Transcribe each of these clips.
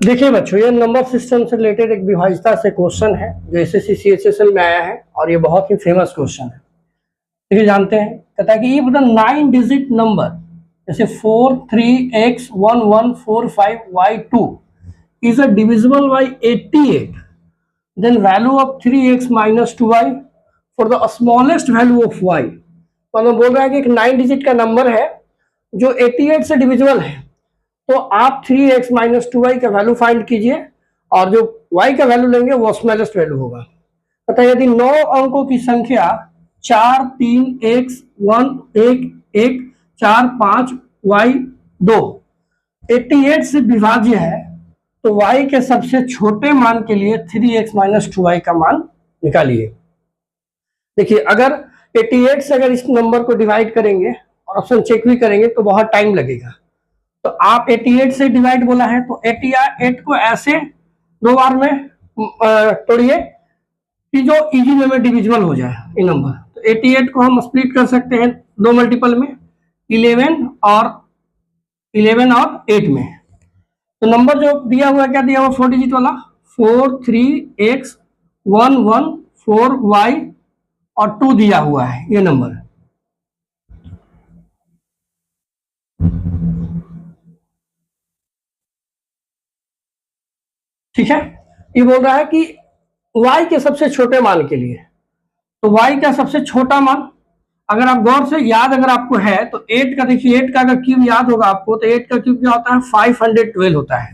देखिए बच्चों, ये नंबर सिस्टम से रिलेटेड एक विभाज्यता से क्वेश्चन है जो एसएससी सीएचएसएल में आया है और ये बहुत ही फेमस क्वेश्चन है। देखिए जानते हैं, कहता है कि ये बता 9 डिजिट नंबर जैसे 43x1145y2 is a divisible by 88, then value of 3x minus 2y for the smallest value of y। तो हमें बोल रहा है कि एक 9 डिजिट का नंबर है जो 88 से डिविजिबल है, तो आप 3x माइनस 2y का वैल्यू फाइंड कीजिए और जो y का वैल्यू लेंगे वो स्मॉलेस्ट वैल्यू होगा। तथा यदि 9 अंकों की संख्या 4 3 x 1 1 1 4 5 y 2 88 से विभाज्य है तो y के सबसे छोटे मान के लिए 3x माइनस 2y का मान निकालिए। देखिए, अगर 88 से अगर इस नंबर को डिवाइड करेंगे और ऑप्शन चेक भी करेंगे तो बहुत टाइम लगेगा। तो आप 88 से डिवाइड बोला है तो 88 को ऐसे दो बार में तोड़िए कि जो इजी वे में डिविजिबल हो जाए ये नंबर। तो 88 को हम स्प्लिट कर सकते हैं दो मल्टीपल में, 11 और 8 में। तो नंबर जो दिया हुआ क्या दिया हुआ 4 डिजिट वाला 43x114y और 2 दिया हुआ है ये नंबर। ठीक है, ये बोल रहा है कि y के सबसे छोटे मान के लिए, तो y का सबसे छोटा मान अगर आप गौर से याद अगर आपको है तो 8 का, देखिए 8 का अगर क्यूब याद होगा आपको तो 8 का क्यूब क्या होता है 512 होता है।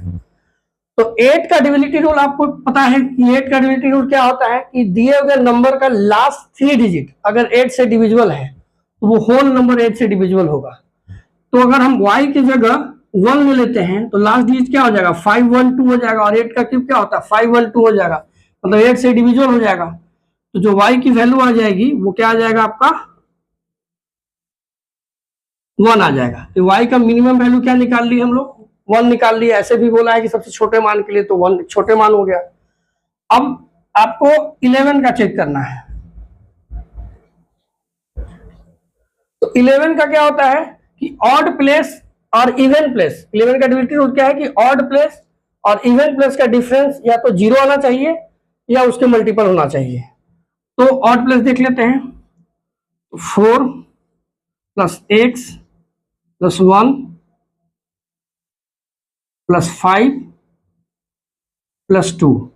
तो 8 का डिविजिबिलिटी रूल आपको पता है कि 8 का डिविजिबिलिटी रूल क्या होता है कि दिए हुए नंबर का लास्ट 3 डिजिट अगर 8 से डिविजिबल है तो वो होल नंबर 8 से डिविजिबल होगा। तो अगर हम y की जगह 1 ले लेते हैं तो लास्ट डिजिट क्या हो जाएगा 512 हो जाएगा और 8 का क्यूब क्या होता है 512 हो जाएगा, मतलब 8 से डिविजिबल हो जाएगा। तो जो y की वैल्यू आ जाएगी वो क्या आ जाएगा आपका 1 आ जाएगा। तो y का मिनिमम वैल्यू क्या निकाल ली हम लोग 1 निकाल लिया। ऐसे भी बोला है कि सबसे छोटे मान के लिए तो 1 छोटे मान हो गया। अब आपको 11 का चेक करना है। तो 11 का क्या होता है कि ऑड प्लेस और इवन प्लेस, 11 का डिविजिबिलिटी रूल क्या है कि ऑड प्लेस और इवन प्लेस का डिफरेंस या तो 0 आना चाहिए या उसके मल्टीपल होना चाहिए। तो ऑड प्लेस देख लेते हैं, 4 plus x plus 1 plus 5 plus 2,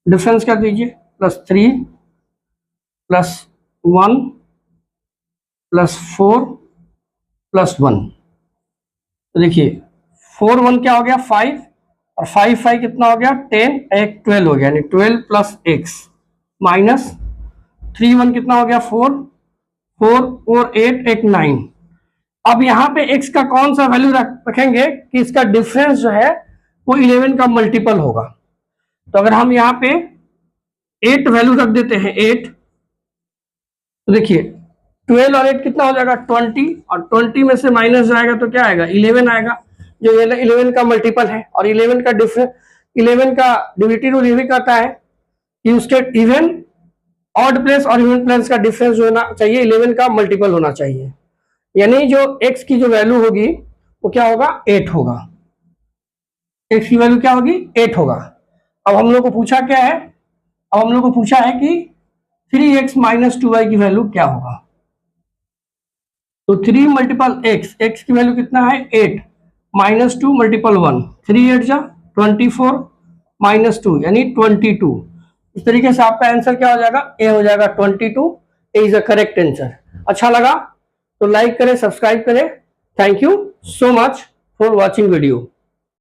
difference क्या दीजिए प्लस 3 प्लस 1 प्लस 4 प्लस 1। तो देखिए 4 1 क्या हो गया 5 और 5 5 कितना हो गया 10, एक 12 हो गया, यानी 12 प्लस x माइनस 3 1 कितना हो गया 4 4 और 8 एक 9। अब यहाँ पे x का कौन सा वैल्यू रखेंगे कि इसका डिफरेंस जो है वो 11 का मल्टीपल होगा। तो अगर हम यहाँ पे 8 वैल्यू रख देते हैं 8, तो देखिए 12 और 8 कितना हो जाएगा 20 और 20 में से माइनस जाएगा तो क्या आएगा 11 आएगा, जो 11 का मल्टीपल है। और 11 का डिफरेंस, 11 का डिविजिबिलिटी रूल ये भी कहता है कि उसके इवन ऑड प्लेस और इवन प्लेस का डिफरेंस जो होना चाहिए 11 का मल्टीपल होना चाहिए, यानी जो x की जो वैल्यू होगी वो क्या होगा 8 होगा। x की वैल्यू क्या होगी 8 होगा। अब हम लोग को पूछा क्या है, अब हम लोग को पूछा है कि 3x माइनस 2y की वैल्यू क्या होगा। तो 3 मल्टीपल x की वैल्यू कितना है 8 माइनस 2 मल्टीपल 1, 3 8 जा 24 माइनस 2 यानी 22। इस तरीके से आपका आंसर क्या हो जाएगा ए हो जाएगा 22। ए इज अ करेक्ट आंसर। अच्छा लगा तो लाइक करें, सब्सक्राइब करें। Thank you so much for watching video.